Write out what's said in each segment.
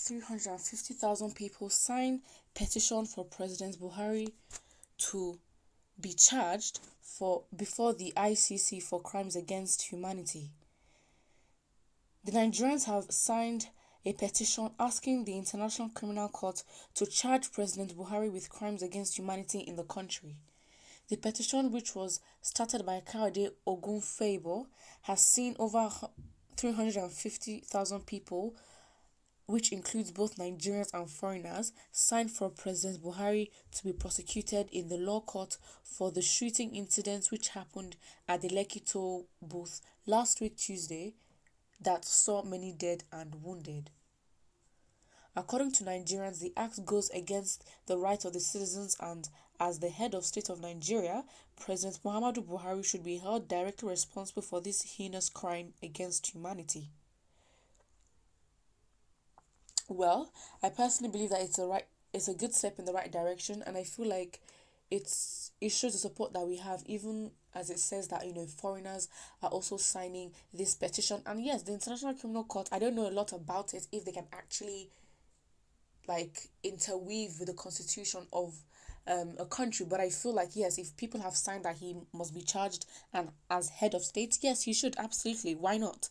350,000 people signed petition for President Buhari to be charged before the ICC for crimes against humanity. The Nigerians have signed a petition asking the International Criminal Court to charge President Buhari with crimes against humanity in the country. The petition, which was started by Kayode Ogunfeibo, has seen over 350,000 people, which includes both Nigerians and foreigners, signed for President Buhari to be prosecuted in the law court for the shooting incidents which happened at the Lekki toll booth last week Tuesday that saw many dead and wounded. According to Nigerians, the act goes against the rights of the citizens, and as the head of state of Nigeria, President Muhammadu Buhari should be held directly responsible for this heinous crime against humanity. Well, I personally believe that it's a good step in the right direction, and I feel like it shows the support that we have, even as it says that foreigners are also signing this petition. And yes, the International Criminal Court, I don't know a lot about it, if they can actually interweave with the constitution of a country, but I feel like yes, if people have signed that he must be charged, and as head of state, yes, he should, absolutely, why not?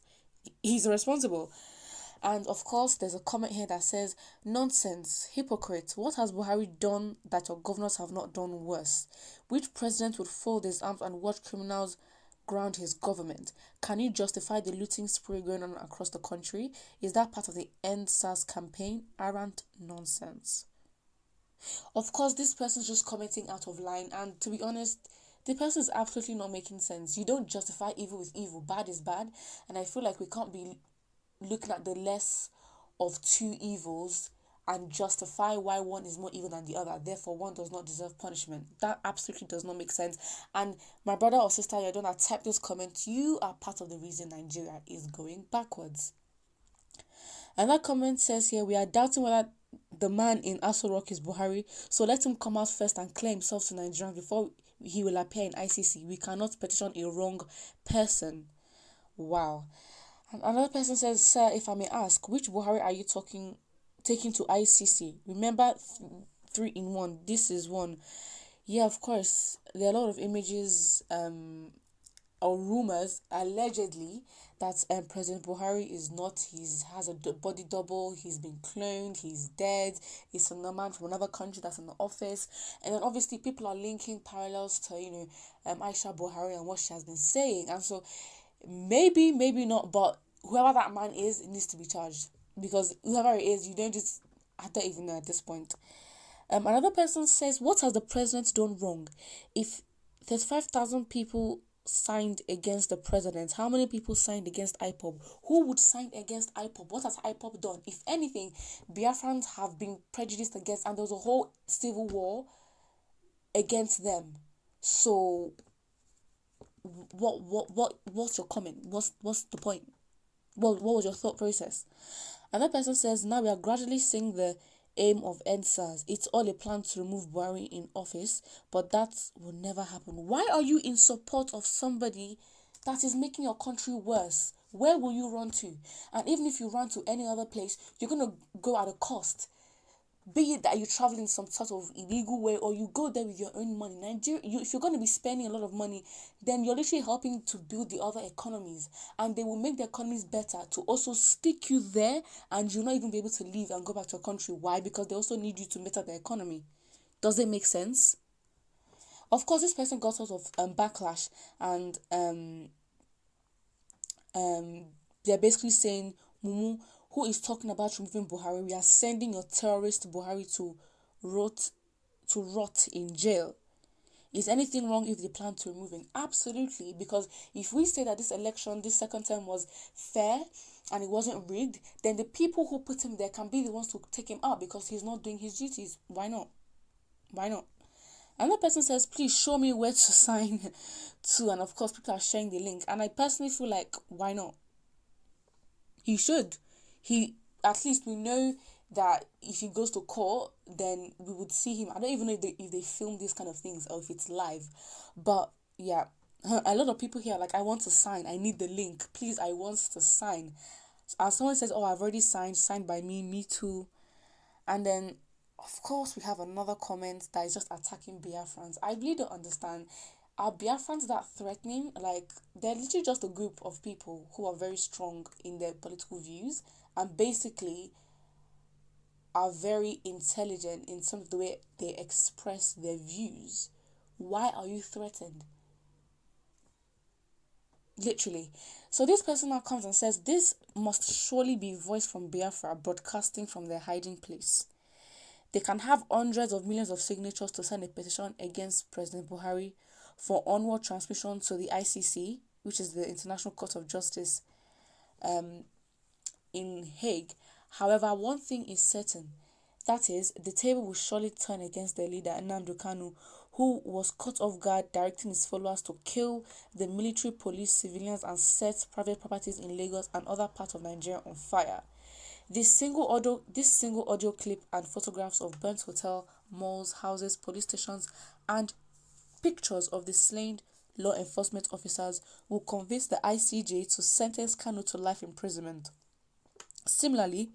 He's responsible. And of course, there's a comment here that says, "Nonsense, hypocrite, what has Buhari done that your governors have not done worse? Which president would fold his arms and watch criminals ground his government? Can you justify the looting spree going on across the country? Is that part of the End SARS campaign? Arrant nonsense." Of course, this person's just commenting out of line, and to be honest, the person is absolutely not making sense. You don't justify evil with evil. Bad is bad, and I feel like we can't be looking at the less of two evils and justify why one is more evil than the other. Therefore, one does not deserve punishment. That absolutely does not make sense. And my brother or sister, you don't accept this comment, you are part of the reason Nigeria is going backwards. And that comment says here, "We are doubting whether the man in Aso Rock is Buhari, so let him come out first and clear himself to Nigerians before he will appear in ICC. We cannot petition a wrong person." Wow. And another person says, "Sir, if I may ask, which Buhari are you taking to ICC? Remember 3-in-1, this is one." Yeah, of course, there are a lot of images or rumors, allegedly, that President Buhari has a body double, he's been cloned, he's dead, he's a man from another country that's in the office. And then obviously people are linking parallels to, Aisha Buhari and what she has been saying. And so maybe not, but whoever that man is, it needs to be charged, because whoever it is, I don't even know at this point. Another person says, "What has the president done wrong? If 35,000 people signed against the president, how many people signed against IPOB? Who would sign against IPOB? What has IPOB done? If anything, Biafrans have been prejudiced against, and there was a whole civil war against them. So what's your comment? What's the point? What was your thought process?" Another person says, "Now we are gradually seeing the aim of End SARS. It's all a plan to remove Buhari in office, but that will never happen." Why are you in support of somebody that is making your country worse? Where will you run to? And even if you run to any other place, you're going to go at a cost. Be it that you travel in some sort of illegal way, or you go there with your own money. If you're going to be spending a lot of money, then you're literally helping to build the other economies, and they will make the economies better to also stick you there, and you'll not even be able to leave and go back to your country. Why? Because they also need you to better the economy. Does it make sense? Of course, this person got sort of backlash, and they're basically saying, "Mumu, who is talking about removing Buhari? We are sending your terrorist Buhari to rot in jail. Is anything wrong if they plan to remove him?" Absolutely, because if we say that this election, this second term, was fair and it wasn't rigged, then the people who put him there can be the ones to take him out because he's not doing his duties. Why not? Another person says, "Please show me where to sign to," and of course people are sharing the link, and I personally feel like, why not? He should. At least we know that if he goes to court, then we would see him. I don't even know if they film these kind of things or if it's live, but yeah, a lot of people here are like, "I want to sign, I need the link, please, I want to sign." As someone says, oh, I've already signed by me too. And then, of course, we have another comment that is just attacking Biafrans. I really don't understand. Are Biafrans that threatening? Like, they're literally just a group of people who are very strong in their political views and basically are very intelligent in some of the way they express their views. Why are you threatened? Literally. So this person now comes and says this must surely be voice from Biafra broadcasting from their hiding place. They can have hundreds of millions of signatures to sign a petition against President Buhari for onward transmission to the ICC, which is the International Court of Justice in Hague. However, one thing is certain. That is, the table will surely turn against their leader, Nnamdi Kanu, who was caught off guard directing his followers to kill the military, police, civilians and set private properties in Lagos and other parts of Nigeria on fire. This single audio clip and photographs of burnt hotel, malls, houses, police stations and pictures of the slain law enforcement officers will convince the ICJ to sentence Kanu to life imprisonment. Similarly,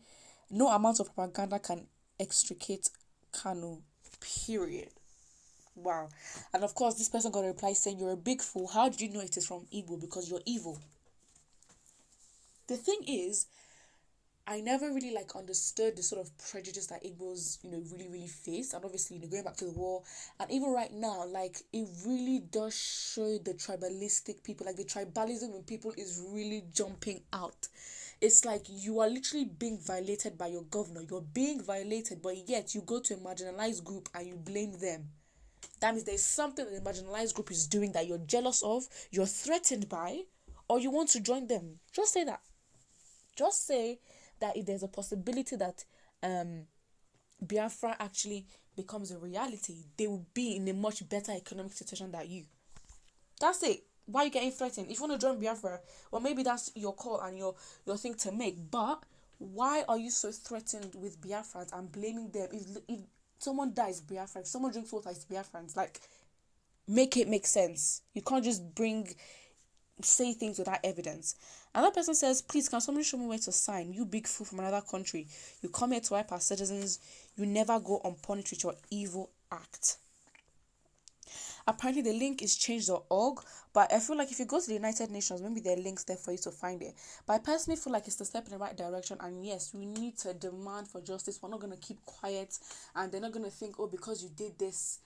no amount of propaganda can extricate Kanu, period. Wow. And of course, this person got a reply saying, you're a big fool. How did you know it is from Igbo? Because you're evil. The thing is, I never really understood the sort of prejudice that Igbos, really face. And obviously, going back to the war. And even right now, it really does show the tribalistic people. The tribalism in people is really jumping out. It's like you are literally being violated by your governor. You're being violated, but yet you go to a marginalized group and you blame them. That means there's something that the marginalized group is doing that you're jealous of, you're threatened by, or you want to join them. Just say that. Just say that if there's a possibility that Biafra actually becomes a reality, they will be in a much better economic situation than you. That's it. Why are you getting threatened? If you want to join Biafra, well, maybe that's your call and your thing to make. But why are you so threatened with Biafrans and blaming them? If someone dies, Biafra. If someone drinks water, it's Biafrans. Make it make sense. You can't just say things without evidence. Another person says, please, can somebody show me where to sign? You big fool from another country. You come here to wipe our citizens. You never go unpunished with your evil act. Apparently, the link is change.org, but I feel like if you go to the United Nations, maybe there are links there for you to find it. But I personally feel like it's the step in the right direction, and yes, we need to demand for justice. We're not going to keep quiet, and they're not going to think, oh, because you did this,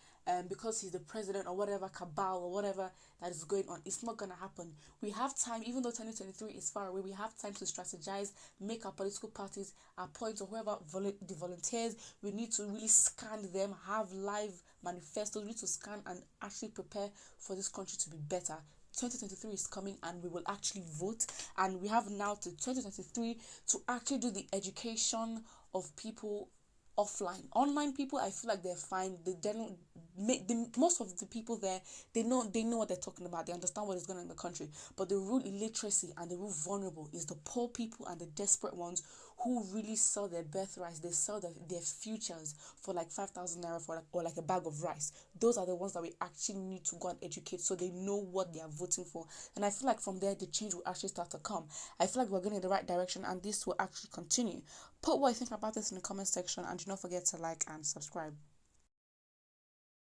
because he's the president or whatever, cabal or whatever that is going on. It's not going to happen. We have time, even though 2023 is far away, we have time to strategize, make our political parties appoint or whoever the volunteers. We need to really scan them, have live manifestos. We need to scan and actually prepare for this country to be better. 2023 is coming and we will actually vote, and we have now to 2023 to actually do the education of people offline. Online people, I feel like they're fine. They don't most of the people there, they know what they're talking about. They understand what is going on in the country. But the real illiteracy and the real vulnerable is the poor people and the desperate ones who really sell their birthrights. They sell their futures for 5,000 naira or a bag of rice. Those are the ones that we actually need to go and educate so they know what they are voting for. And I feel like from there the change will actually start to come. I feel like we're going in the right direction and this will actually continue. Put what you think about this in the comment section and do not forget to like and subscribe.